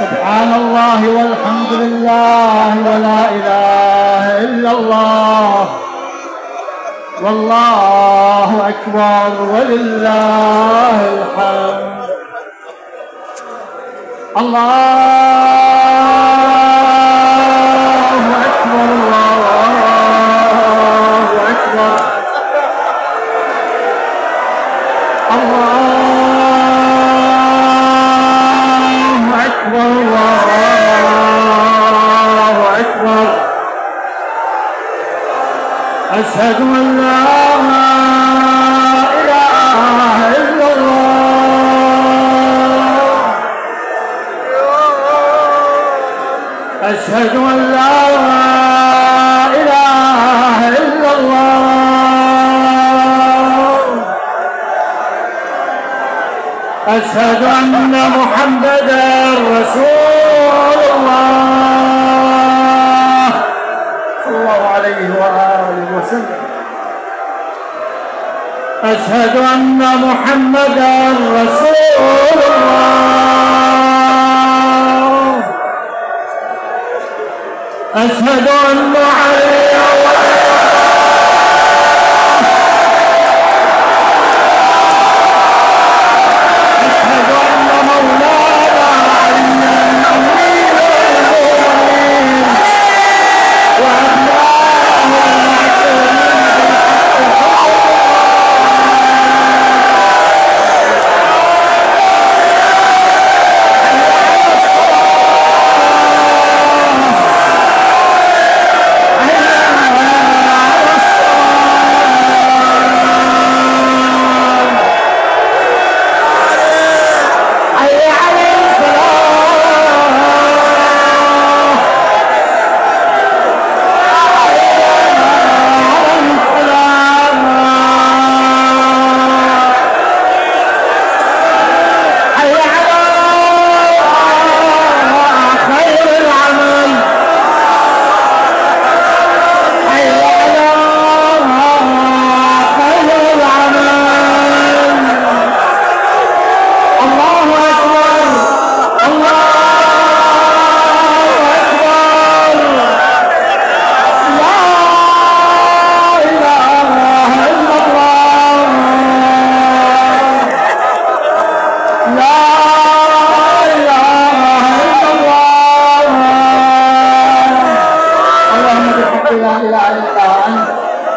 سبحان الله والحمد لله ولا إله إلا الله والله أكبر ولله الحمد. الله أكبر الله أكبر الله أكبر الله أكبر. أشهد أن لا إله إلا الله أشهد أن لا إله إلا الله أشهد أن محمدًا رسول الله صلى الله عليه وآله وسلم. أشهد أن محمدًا رسول الله أشهد أن عليا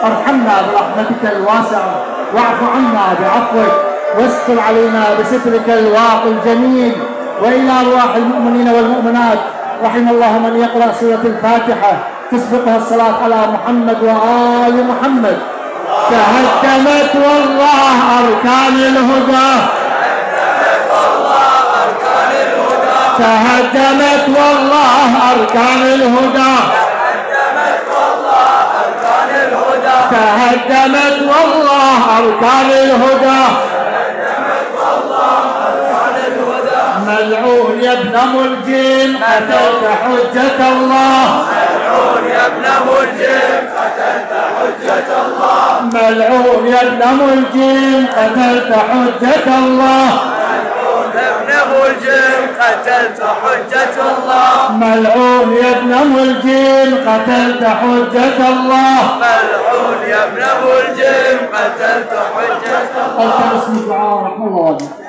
ارحمنا برحمتك الواسعة واعف عنا بعفوك واستر علينا بسترك الواقي الجميل. وإلى أرواح المؤمنين والمؤمنات رحم الله من يقرأ سورة الفاتحة تسبقها الصلاة على محمد وآل محمد. تهدمت والله أركان الهدى تهدمت والله أركان الهدى تهدمت والله أركان الهدى ملعون يا ابن ملجم قتلت حجة الله ملعون يا ابن ملجم قتلت حجة الله ملعون يا ابن ملجم قتلت حجة الله ملعون يا ابن ملجم قتلت حجة الله ملعون يا ابن ملجم قتلت حجة الله ملعون يا ابن ملجم قتلت حجة الله. التمس من دعاء رحمه الله.